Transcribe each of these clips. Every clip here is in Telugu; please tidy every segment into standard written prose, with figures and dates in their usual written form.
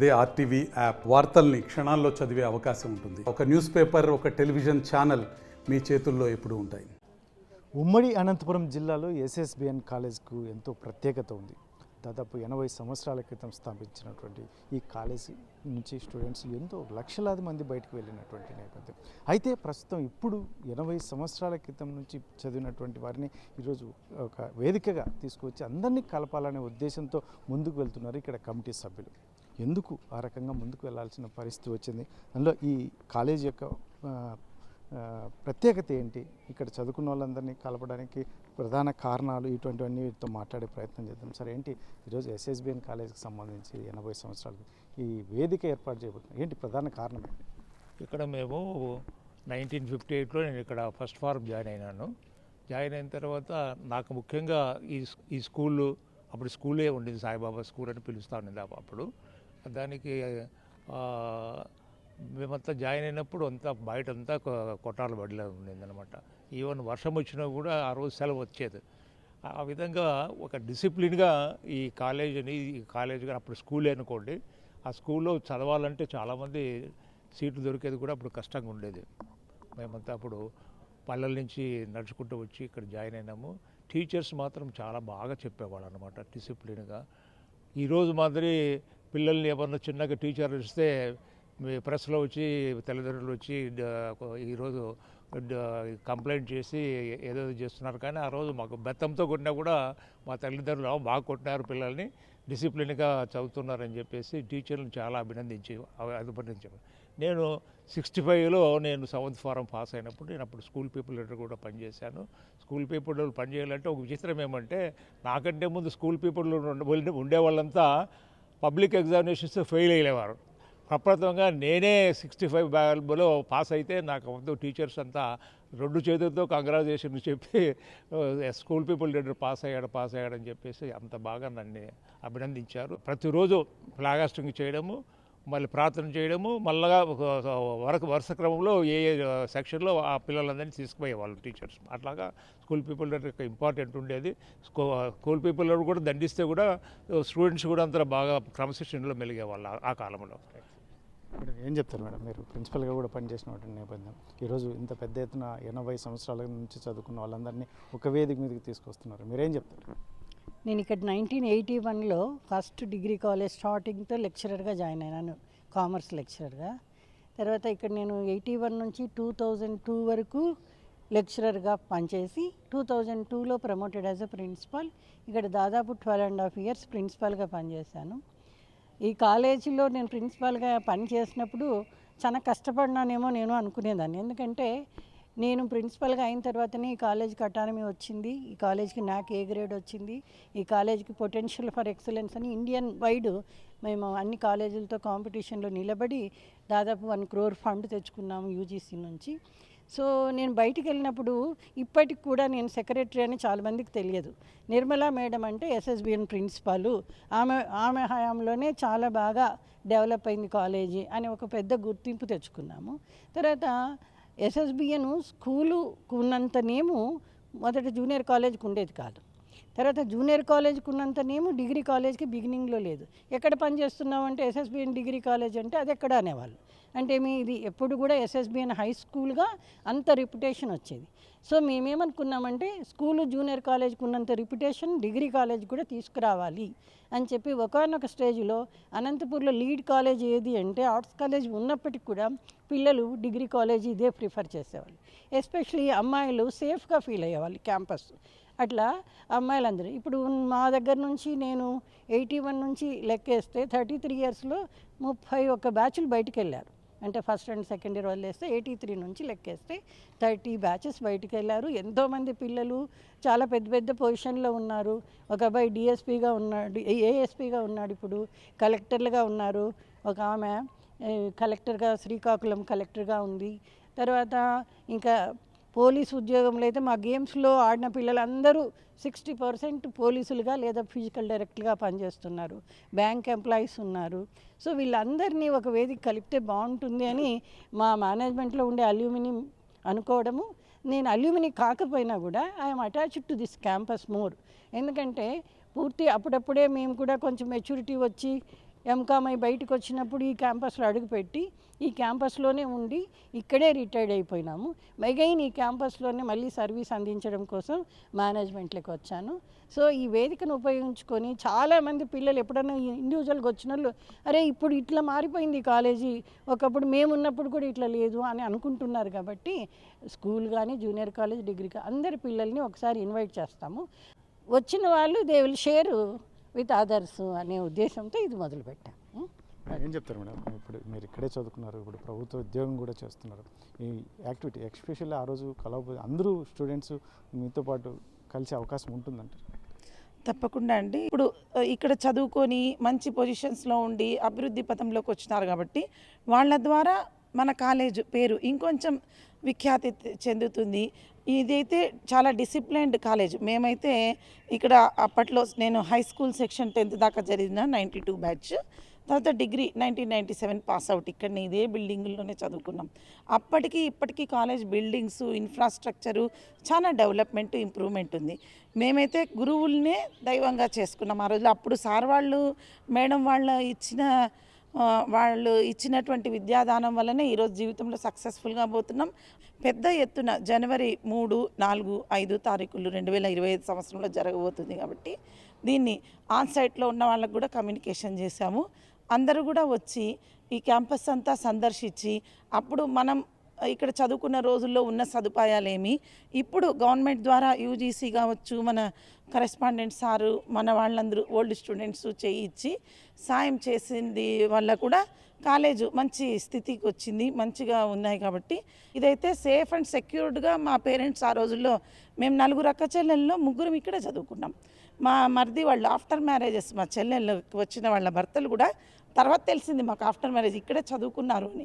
అదే ఆర్టీవీ యాప్ వార్తల్ని క్షణాల్లో చదివే అవకాశం ఉంటుంది. ఒక న్యూస్ పేపర్, ఒక టెలివిజన్ ఛానల్ మీ చేతుల్లో ఎప్పుడూ ఉంటాయి. ఉమ్మడి అనంతపురం జిల్లాలో ఎస్ఎస్బిఎన్ కాలేజ్కు ఎంతో ప్రత్యేకత ఉంది. దాదాపు 80 సంవత్సరాల క్రితం స్థాపించినటువంటి ఈ కాలేజీ నుంచి స్టూడెంట్స్ ఎంతో లక్షలాది మంది బయటకు వెళ్ళినటువంటి నేపథ్యం. అయితే ప్రస్తుతం ఇప్పుడు 80 సంవత్సరాల క్రితం నుంచి చదివినటువంటి వారిని ఈరోజు ఒక వేదికగా తీసుకువచ్చి అందరినీ కలపాలనే ఉద్దేశంతో ముందుకు వెళ్తున్నారు ఇక్కడ కమిటీ సభ్యులు. ఎందుకు ఆ రకంగా ముందుకు వెళ్ళాల్సిన పరిస్థితి వచ్చింది, అందులో ఈ కాలేజీ యొక్క ప్రత్యేకత ఏంటి, ఇక్కడ చదువుకున్న వాళ్ళందరినీ కలపడానికి ప్రధాన కారణాలు, ఇటువంటివన్నీ వీటితో మాట్లాడే ప్రయత్నం చేద్దాం. సార్, ఏంటి ఈరోజు ఎస్ఎస్బిఎన్ కాలేజీకి సంబంధించి 80 సంవత్సరాలు ఈ వేదిక ఏర్పాటు చేయబోతున్నాం, ఏంటి ప్రధాన కారణం ఏంటి? ఇక్కడ మేము 1958లో నేను ఇక్కడ ఫస్ట్ ఫార్మ్ జాయిన్ అయినాను. జాయిన్ అయిన తర్వాత నాకు ముఖ్యంగా ఈ స్కూలు, అప్పుడు స్కూలే ఉండేది, సాయిబాబా స్కూల్ అని పిలుస్తూ ఉండేది అప్పుడు. దానికి మేమంతా జాయిన్ అయినప్పుడు అంతా బయటంతా కొట్టాల బడిలో ఉండేదన్నమాట. ఈవెన్ వర్షం వచ్చినా కూడా ఆ రోజు సెలవు వచ్చేది. ఆ విధంగా ఒక డిసిప్లిన్గా ఈ కాలేజీగా అప్పుడు స్కూలే అనుకోండి, ఆ స్కూల్లో చదవాలంటే చాలామంది సీట్లు దొరికేది కూడా అప్పుడు కష్టంగా ఉండేది. మేమంతా అప్పుడు పల్లెల నుంచి నడుచుకుంటూ వచ్చి ఇక్కడ జాయిన్ అయినాము. టీచర్స్ మాత్రం చాలా బాగా చెప్పేవాళ్ళు అనమాట, డిసిప్లిన్గా. ఈరోజు మాదిరి పిల్లల్ని ఎవరన్నా చిన్నగా టీచర్ ఇస్తే మీ ప్రెస్లో వచ్చి తల్లిదండ్రులు వచ్చి ఈరోజు కంప్లైంట్ చేసి ఏదో చేస్తున్నారు. కానీ ఆ రోజు మాకు బెత్తంతో కొట్టినా కూడా మా తల్లిదండ్రులు బాగా కొట్టినారు, పిల్లల్ని డిసిప్లిన్గా చదువుతున్నారని చెప్పేసి టీచర్లను చాలా అభినందించారు. నేను 65లో నేను 7th ఫారం పాస్ అయినప్పుడు నేను అప్పుడు స్కూల్ పీపుల్ లీడర్ కూడా పనిచేశాను. స్కూల్ పీపుల్ లీడర్ పనిచేయాలంటే ఒక విచిత్రం ఏమంటే, నాకంటే ముందు స్కూల్ పీపుల్ ఉండేవాళ్ళంతా పబ్లిక్ ఎగ్జామినేషన్స్ ఫెయిల్ అయ్యేవారు. ప్రప్రథమంగా నేనే 65 బ్యాగ్లో పాస్ అయితే నాకు ముందు టీచర్స్ అంతా 2 చేతులతో కంగ్రాచులేషన్ చెప్పి స్కూల్ పీపుల్ లీడర్ పాస్ అయ్యాడని చెప్పేసి అంత బాగా నన్ను అభినందించారు. ప్రతిరోజు ఫ్లాగ్ హాస్టింగ్ చేయడము, మళ్ళీ ప్రార్థన చేయడము, మళ్ళా వరుస క్రమంలో ఏ సెక్షన్లో ఆ పిల్లలందరినీ తీసుకుపోయేవాళ్ళు టీచర్స్. అట్లాగా స్కూల్ పీపుల్ లీడర్ ఇంపార్టెంట్ ఉండేది. స్కూల్ పీపుల్ లీడర్ కూడా దండిస్తే కూడా స్టూడెంట్స్ కూడా అంత బాగా క్రమశిక్షణలో మెలిగేవాళ్ళు ఆ కాలంలో. ఏం చెప్తారు మేడం, మీరు ప్రిన్సిపల్గా కూడా పనిచేసినటువంటి నేపథ్యం, ఈరోజు ఇంత పెద్ద ఎత్తున 80 సంవత్సరాల నుంచి చదువుకున్న వాళ్ళందరినీ ఒక వేదిక మీదకి తీసుకొస్తున్నారు, మీరేం చెప్తారు? నేను ఇక్కడ 1981లో ఫస్ట్ డిగ్రీ కాలేజ్ స్టార్టింగ్తో లెక్చరర్గా జాయిన్ అయినాను, కామర్స్ లెక్చరర్గా. తర్వాత ఇక్కడ నేను 81 నుంచి 2002 వరకు లెక్చరర్గా పనిచేసి 2002లో ప్రమోటెడ్ యాజ్ ఎ ప్రిన్సిపల్. ఇక్కడ దాదాపు 12.5 years ప్రిన్సిపల్గా పనిచేశాను. ఈ కాలేజీలో నేను ప్రిన్సిపల్గా పనిచేసినప్పుడు చాలా కష్టపడినానేమో నేను అనుకునేదాన్ని. ఎందుకంటే నేను ప్రిన్సిపల్గా అయిన తర్వాతనే ఈ కాలేజీకి అటానమీ వచ్చింది, ఈ కాలేజీకి నాకు ఏ గ్రేడ్ వచ్చింది, ఈ కాలేజీకి పొటెన్షియల్ ఫర్ ఎక్సలెన్స్ అని ఇండియన్ వైడ్ మేము అన్ని కాలేజీలతో కాంపిటీషన్లో నిలబడి దాదాపు 1 crore ఫండ్ తెచ్చుకున్నాము యూజీసీ నుంచి. సో నేను బయటికి వెళ్ళినప్పుడు ఇప్పటికి కూడా నేను సెక్రటరీ అని చాలామందికి తెలియదు. నిర్మలా మేడం అంటే ఎస్ఎస్బిఎన్ ప్రిన్సిపాలు, ఆమె హయాంలోనే చాలా బాగా డెవలప్ అయింది కాలేజీ అని ఒక పెద్ద గుర్తింపు తెచ్చుకున్నాము. తర్వాత ఎస్ఎస్బిఎన్ స్కూలుకు ఉన్నంత నేము మొదట జూనియర్ కాలేజ్కి ఉండేది కాదు. తర్వాత జూనియర్ కాలేజ్కి ఉన్నంత నేము డిగ్రీ కాలేజ్కి బిగినింగ్లో లేదు. ఎక్కడ పనిచేస్తున్నామంటే ఎస్ఎస్బిఎన్ డిగ్రీ కాలేజ్ అంటే అది ఎక్కడ అనేవాళ్ళు. అంటే ఇది ఎప్పుడు కూడా ఎస్ఎస్బిఎన్ హై స్కూల్గా అంత రిప్యుటేషన్ వచ్చేది. సో మేమేమనుకున్నామంటే స్కూలు జూనియర్ కాలేజ్కి ఉన్నంత రిప్యుటేషన్ డిగ్రీ కాలేజ్ కూడా తీసుకురావాలి అని చెప్పి ఒకానొక స్టేజ్లో అనంతపూర్లో లీడ్ కాలేజ్ ఏది అంటే ఆర్ట్స్ కాలేజ్ ఉన్నప్పటికి కూడా పిల్లలు డిగ్రీ కాలేజ్ ఇదే ప్రిఫర్ చేసేవాళ్ళు. ఎస్పెషలీ అమ్మాయిలు సేఫ్గా ఫీల్ అయ్యేవాళ్ళు క్యాంపస్. అట్లా అమ్మాయిలందరూ ఇప్పుడు మా దగ్గర నుంచి నేను 81 నుంచి లెక్కేస్తే 33 yearsలో 31 బ్యాచ్లు బయటికి వెళ్ళారు. అంటే ఫస్ట్ అండ్ సెకండ్ ఇయర్ వదిలేస్తే 83 నుంచి లెక్కేస్తే 30 బ్యాచెస్ బయటికి వెళ్ళారు. ఎంతోమంది పిల్లలు చాలా పెద్ద పెద్ద పొజిషన్లో ఉన్నారు. ఒక అబ్బాయి డిఎస్పీగా ఉన్నాడు, ఏఎస్పీగా ఉన్నాడు, ఇప్పుడు కలెక్టర్లుగా ఉన్నారు. ఒక ఆమె కలెక్టర్గా శ్రీకాకుళం కలెక్టర్గా ఉంది. తర్వాత ఇంకా పోలీసు ఉద్యోగంలో అయితే మా గేమ్స్లో ఆడిన పిల్లలందరూ 60% పోలీసులుగా లేదా ఫిజికల్ డైరెక్టర్గా పనిచేస్తున్నారు. బ్యాంక్ ఎంప్లాయీస్ ఉన్నారు. సో వీళ్ళందరినీ ఒక వేదిక కలిపితే బాగుంటుంది అని మా మేనేజ్మెంట్లో ఉండే అల్యూమిని అనుకోవడము. నేను అల్యూమిని కాకపోయినా కూడా I'm attached to this campus more. ఎందుకంటే పూర్తి అప్పుడప్పుడే మేము కూడా కొంచెం మెచ్యూరిటీ వచ్చి ఎంకామ్ అయి బయటకు వచ్చినప్పుడు ఈ క్యాంపస్లో అడుగుపెట్టి ఈ క్యాంపస్లోనే ఉండి ఇక్కడే రిటైర్డ్ అయిపోయినాము. మెగైన్ ఈ క్యాంపస్లోనే మళ్ళీ సర్వీస్ అందించడం కోసం మేనేజ్మెంట్లోకి వచ్చాను. సో ఈ వేదికను ఉపయోగించుకొని చాలామంది పిల్లలు ఎప్పుడైనా ఇండివిజువల్గా వచ్చిన వాళ్ళు అరే ఇప్పుడు ఇట్లా మారిపోయింది కాలేజీ, ఒకప్పుడు మేము ఉన్నప్పుడు కూడా ఇట్లా లేదు అని అనుకుంటున్నారు. కాబట్టి స్కూల్ కానీ జూనియర్ కాలేజ్ డిగ్రీ అందరి పిల్లల్ని ఒకసారి ఇన్వైట్ చేస్తాము. వచ్చిన వాళ్ళు they will share with others అనే ఉద్దేశంతో ఇది మొదలుపెట్టాము. ఏం చెప్తారు మేడం? ఇప్పుడు మీరు ఇక్కడే చదువుకున్నారు, ఇప్పుడు ప్రభుత్వ ఉద్యోగం కూడా చేస్తున్నారు. ఈ యాక్టివిటీ ఎస్పెషల్లీ ఆ రోజు కలవబోయే అందరూ స్టూడెంట్స్ మీతో పాటు కలిసే అవకాశం ఉంటుందంటారు? తప్పకుండా అండి. ఇప్పుడు ఇక్కడ చదువుకొని మంచి పొజిషన్స్లో ఉండి అభివృద్ధి పథంలోకి వచ్చినారు కాబట్టి వాళ్ళ ద్వారా మన కాలేజ్ పేరు ఇంకొంచెం విఖ్యాతి చెందుతుంది. ఇదైతే చాలా డిసిప్లైన్డ్ కాలేజ్. మేమైతే ఇక్కడ అప్పట్లో నేను హై స్కూల్ సెక్షన్ 10th దాకా జరిగిన 92 బ్యాచ్, తర్వాత డిగ్రీ 1997 పాస్ అవుట్. ఇక్కడనే ఇదే బిల్డింగ్లోనే చదువుకున్నాం. అప్పటికి ఇప్పటికీ కాలేజ్ బిల్డింగ్స్ ఇన్ఫ్రాస్ట్రక్చరు చాలా డెవలప్మెంట్ ఇంప్రూవ్మెంట్ ఉంది. మేమైతే గురువులనే దైవంగా చేసుకున్నాం ఆ రోజుల్లో. అప్పుడు సార్ వాళ్ళు మేడం వాళ్ళు ఇచ్చినటువంటి విద్యాదానం వల్లనే ఈరోజు జీవితంలో సక్సెస్ఫుల్గా పోతున్నాం. పెద్ద ఎత్తున జనవరి 3, 4, 5 తారీఖులు 2025 సంవత్సరంలో జరగబోతుంది కాబట్టి దీన్ని ఆన్ సైట్లో ఉన్న వాళ్ళకు కూడా కమ్యూనికేషన్ చేశాము. అందరూ కూడా వచ్చి ఈ క్యాంపస్ అంతా సందర్శించి అప్పుడు మనం ఇక్కడ చదువుకున్న రోజుల్లో ఉన్న సదుపాయాలేమి ఇప్పుడు గవర్నమెంట్ ద్వారా యూజీసీ కావచ్చు, మన కరెస్పాండెంట్ సారు, మన వాళ్ళందరూ ఓల్డ్ స్టూడెంట్స్ చేయించి సాయం చేసింది వల్ల కూడా కాలేజు మంచి స్థితికి వచ్చింది, మంచిగా ఉన్నాయి. కాబట్టి ఇదైతే సేఫ్ అండ్ సెక్యూర్డ్గా మా పేరెంట్స్ ఆ రోజుల్లో మేము 4 అక్క చెల్లెల్లో 3 ఇక్కడే చదువుకున్నాం. మా మరిది వాళ్ళు ఆఫ్టర్ మ్యారేజెస్ మా చెల్లెళ్ళకి వచ్చిన వాళ్ళ భర్తలు కూడా తర్వాత తెలిసింది మాకు ఆఫ్టర్ మ్యారేజ్ ఇక్కడే చదువుకున్నారు అని.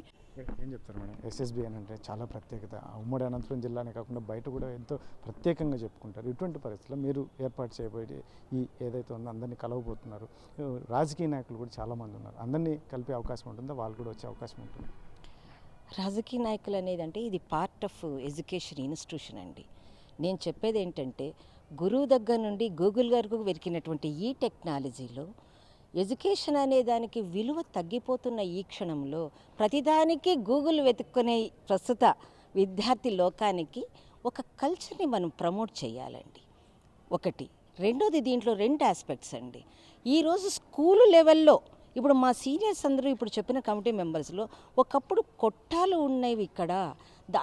ఏం చెప్తారు మేడం? ఎస్ఎస్బిఎన్ అంటే చాలా ప్రత్యేకత. ఉమ్మడి అనంతపురం జిల్లానే కాకుండా బయట కూడా ఎంతో ప్రత్యేకంగా చెప్పుకుంటారు. ఇటువంటి పరిస్థితుల్లో మీరు ఏర్పాటు చేయబోయే ఈ ఏదైతే ఉందో అందరినీ కలవబోతున్నారు. రాజకీయ నాయకులు కూడా చాలామంది ఉన్నారు. అందరినీ కలిపే అవకాశం ఉంటుందా? వాళ్ళు కూడా వచ్చే అవకాశం ఉంటుంది? రాజకీయ నాయకులు అనేది అంటే ఇది పార్ట్ ఆఫ్ ఎడ్యుకేషన్ ఇన్స్టిట్యూషన్ అండి. నేను చెప్పేది ఏంటంటే గురువు దగ్గర నుండి గూగుల్ వరకు వెతికినటువంటి ఈ టెక్నాలజీలో ఎడ్యుకేషన్ అనే దానికి విలువ తగ్గిపోతున్న ఈ క్షణంలో ప్రతిదానికి గూగుల్ వెతుక్కునే ప్రస్తుత విద్యార్థి లోకానికి ఒక కల్చర్ని మనం ప్రమోట్ చేయాలండి. ఒకటి. రెండోది దీంట్లో 2 ఆస్పెక్ట్స్ అండి. ఈరోజు స్కూలు లెవెల్లో ఇప్పుడు మా సీనియర్స్ అందరూ ఇప్పుడు చెప్పిన కమిటీ మెంబర్స్లో ఒకప్పుడు కొట్టాలు ఉన్నవి ఇక్కడ,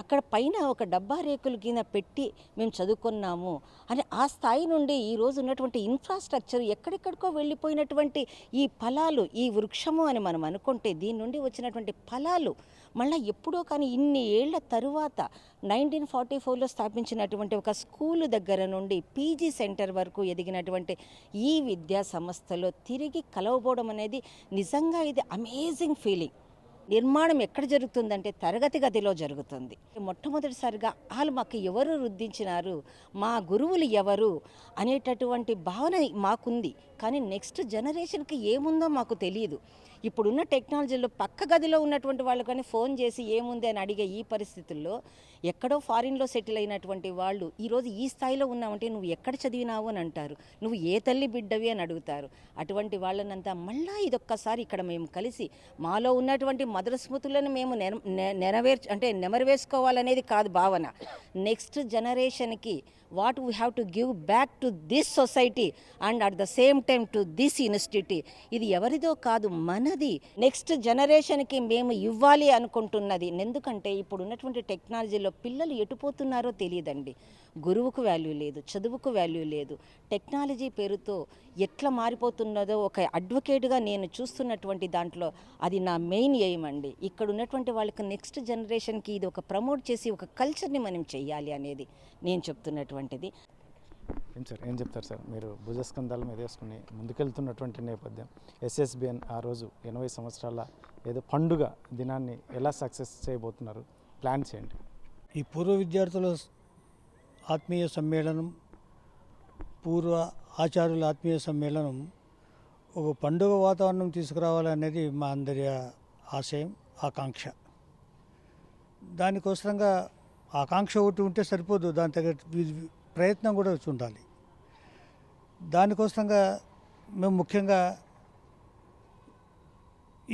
అక్కడ పైన ఒక డబ్బా రేకుల కింద పెట్టి మేము చదువుకున్నాము అని ఆ స్థాయి నుండి ఈరోజు ఉన్నటువంటి ఇన్ఫ్రాస్ట్రక్చర్ ఎక్కడెక్కడికో వెళ్ళిపోయినటువంటి ఈ ఫలాలు, ఈ వృక్షము అని మనం అనుకుంటే దీని నుండి వచ్చినటువంటి ఫలాలు మళ్ళీ ఎప్పుడో కానీ ఇన్ని ఏళ్ల తరువాత 1944లో స్థాపించినటువంటి ఒక స్కూలు దగ్గర నుండి పీజీ సెంటర్ వరకు ఎదిగినటువంటి ఈ విద్యా సంస్థలో తిరిగి కలవబోవడం అనేది నిజంగా ఇది అమేజింగ్ ఫీలింగ్. నిర్మాణం ఎక్కడ జరుగుతుందంటే తరగతి గదిలో జరుగుతుంది. మొట్టమొదటిసారిగా వాళ్ళు మాకు ఎవరు రుద్దించినారు, మా గురువులు ఎవరు అనేటటువంటి భావన మాకుంది. కానీ నెక్స్ట్ జనరేషన్కి ఏముందో మాకు తెలియదు. ఇప్పుడున్న టెక్నాలజీలో పక్క గదిలో ఉన్నటువంటి వాళ్ళు కానీ ఫోన్ చేసి ఏముంది అని అడిగే ఈ పరిస్థితుల్లో ఎక్కడో ఫారిన్లో సెటిల్ అయినటువంటి వాళ్ళు ఈరోజు ఈ స్థాయిలో ఉన్నామంటే నువ్వు ఎక్కడ చదివినావు అని అంటారు, నువ్వు ఏ తల్లి బిడ్డవి అని అడుగుతారు. అటువంటి వాళ్ళనంతా మళ్ళీ ఇదొక్కసారి ఇక్కడ మేము కలిసి మాలో ఉన్నటువంటి మధుర స్మృతులను మేము నెమరవేసుకోవాలనేది కాదు భావన. నెక్స్ట్ జనరేషన్కి what we have to give back to this society and at the same time to this institute. ఇది ఎవరిదో కాదు, మనది. నెక్స్ట్ జనరేషన్కి మేము ఇవ్వాలి అనుకుంటున్నది. ఎందుకంటే ఇప్పుడు ఉన్నటువంటి టెక్నాలజీలో పిల్లలు ఎటుపోతున్నారో తెలియదండి. గురువుకు వాల్యూ లేదు, చదువుకు వాల్యూ లేదు. టెక్నాలజీ పేరుతో ఎట్లా మారిపోతున్నదో ఒక అడ్వకేట్గా నేను చూస్తున్నటువంటి దాంట్లో అది నా మెయిన్ ఎయిమ్ అండి. ఇక్కడ ఉన్నటువంటి వాళ్ళకి నెక్స్ట్ జనరేషన్కి ఇది ఒక ప్రమోట్ చేసి ఒక కల్చర్ని మనం చెయ్యాలి అనేది నేను చెప్తున్నటువంటిది. ఏం చెప్తారు సార్? మీరు భుజస్కంధాల మీద వేసుకుని ముందుకెళ్తున్నటువంటి నేపథ్యం ఎస్ఎస్బిఎన్ ఆ రోజు 80 సంవత్సరాల ఏదో పండుగ దినాన్ని ఎలా సక్సెస్ చేయబోతున్నారు? ప్లాన్స్ ఏంటి? ఈ పూర్వ విద్యార్థుల ఆత్మీయ సమ్మేళనం, పూర్వ ఆచార్యుల ఆత్మీయ సమ్మేళనం ఒక పండుగ వాతావరణం తీసుకురావాలనేది మా అందరి ఆశయం, ఆకాంక్ష. దానికోసంగా ఆకాంక్ష ఒకటి ఉంటే సరిపోదు, దాని తగ్గ ప్రయత్నం కూడా ఉండాలి. దానికోసంగా మేము ముఖ్యంగా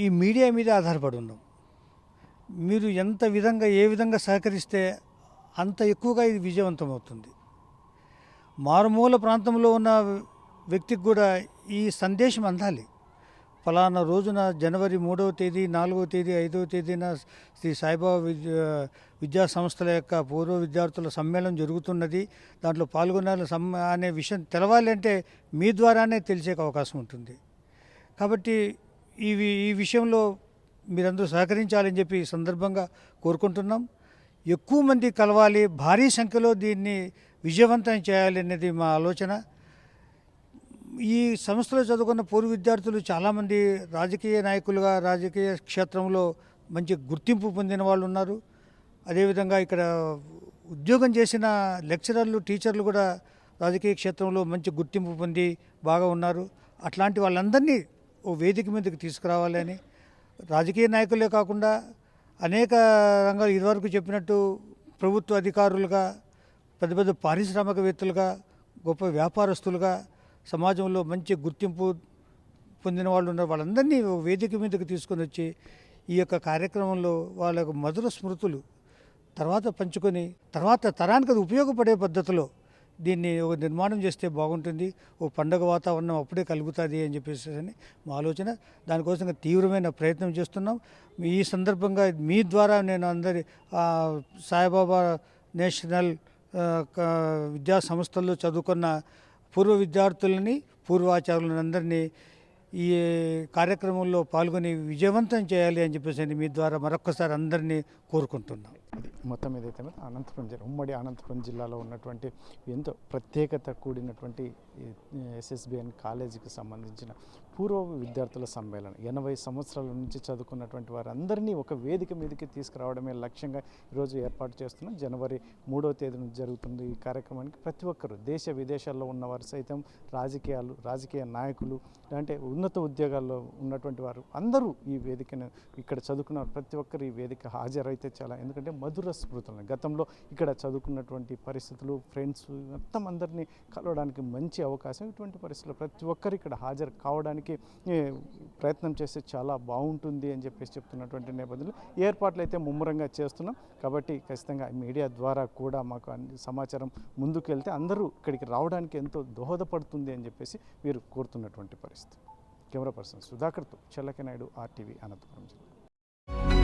ఈ మీడియా మీద ఆధారపడి ఉన్నాం. మీరు ఎంత విధంగా ఏ విధంగా సహకరిస్తే అంత ఎక్కువగా ఇది విజయవంతం అవుతుంది. మారుమూల ప్రాంతంలో ఉన్న వ్యక్తికి కూడా ఈ సందేశం అందాలి. ఫలానా రోజున జనవరి 3వ తేదీ 4వ తేదీ 5వ తేదీన శ్రీ సాయిబాబా విద్యా సంస్థల యొక్క పూర్వ విద్యార్థుల సమ్మేళనం జరుగుతున్నది, దాంట్లో పాల్గొనాలి అనే విషయం తెలవాలి అంటే మీ ద్వారానే తెలిసే అవకాశం ఉంటుంది. కాబట్టి ఈ విషయంలో మీరందరూ సహకరించాలని చెప్పి ఈ సందర్భంగా కోరుకుంటున్నాం. ఎక్కువ మంది కలవాలి, భారీ సంఖ్యలో దీన్ని విజయవంతం చేయాలి అనేది మా ఆలోచన. ఈ సంస్థలో చదువుకున్న పూర్వ విద్యార్థులు చాలామంది రాజకీయ నాయకులుగా, రాజకీయ క్షేత్రంలో మంచి గుర్తింపు పొందిన వాళ్ళు ఉన్నారు. అదేవిధంగా ఇక్కడ ఉద్యోగం చేసిన లెక్చరర్లు, టీచర్లు కూడా రాజకీయ క్షేత్రంలో మంచి గుర్తింపు పొంది బాగా ఉన్నారు. అట్లాంటి వాళ్ళందరినీ ఓ వేదిక మీదకి తీసుకురావాలని, రాజకీయ నాయకులే కాకుండా అనేక రంగాలు ఇదివరకు చెప్పినట్టు ప్రభుత్వ అధికారులుగా, పెద్ద పెద్ద పారిశ్రామికవేత్తలుగా, గొప్ప వ్యాపారస్తులుగా, సమాజంలో మంచి గుర్తింపు పొందిన వాళ్ళు ఉన్నారు. వాళ్ళందరినీ వేదిక మీదకి తీసుకొని వచ్చి ఈ యొక్క కార్యక్రమంలో వాళ్ళ యొక్క మధుర స్మృతులు తర్వాత పంచుకొని తర్వాత తరానికి అది ఉపయోగపడే పద్ధతిలో దీన్ని ఒక నిర్మాణం చేస్తే బాగుంటుంది. ఓ పండగ వాతావరణం అప్పుడే కలుగుతుంది అని చెప్పేసి అని మా ఆలోచన. దానికోసం తీవ్రమైన ప్రయత్నం చేస్తున్నాం. ఈ సందర్భంగా మీ ద్వారా నేను అందరి సాయిబాబా నేషనల్ విద్యా సంస్థల్లో చదువుకున్న పూర్వ విద్యార్థులని, పూర్వాచారులను అందరినీ ఈ కార్యక్రమంలో పాల్గొని విజయవంతం చేయాలి అని చెప్పేసి మీ ద్వారా మరొక్కసారి అందరినీ కోరుకుంటున్నాం. అది మొత్తం ఏదైతే అనంతపురం జిల్లా, ఉమ్మడి అనంతపురం జిల్లాలో ఉన్నటువంటి ఎంతో ప్రత్యేకత కూడినటువంటి ఎస్ఎస్బిఎన్ కాలేజీకి సంబంధించిన పూర్వ విద్యార్థుల సమ్మేళనం 80 సంవత్సరాల నుంచి చదువుకున్నటువంటి వారందరినీ ఒక వేదిక మీదకి తీసుకురావడమే లక్ష్యంగా ఈరోజు ఏర్పాటు చేస్తున్నాం. జనవరి 3వ తేదీన జరుగుతుంది ఈ కార్యక్రమానికి. ప్రతి ఒక్కరు దేశ విదేశాల్లో ఉన్నవారు సైతం, రాజకీయ నాయకులు, అంటే ఉన్నత ఉద్యోగాల్లో ఉన్నటువంటి వారు అందరూ ఈ వేదికను, ఇక్కడ చదువుకున్న ప్రతి ఒక్కరు ఈ వేదిక హాజరైతే చాలా, ఎందుకంటే మధుర స్మృతులను గతంలో ఇక్కడ చదువుకున్నటువంటి పరిస్థితులు, ఫ్రెండ్స్ మొత్తం అందరినీ కలవడానికి మంచి అవకాశం. ఇటువంటి పరిస్థితుల్లో ప్రతి ఒక్కరు ఇక్కడ హాజరు కావడానికి ప్రయత్నం చేస్తే చాలా బాగుంటుంది అని చెప్పేసి చెప్తున్నటువంటి నేపథ్యంలో ఏర్పాట్లు అయితే ముమ్మరంగా చేస్తున్నాం. కాబట్టి ఖచ్చితంగా మీడియా ద్వారా కూడా మాకు సమాచారం ముందుకు వెళ్తే అందరూ ఇక్కడికి రావడానికి ఎంతో దోహదపడుతుంది అని చెప్పేసి మీరు కోరుతున్నటువంటి పరిస్థితి. కెమెరా పర్సన్ సుధాకర్తో చెల్లకి నాయుడు, RTV, అనంతపురం జిల్లా.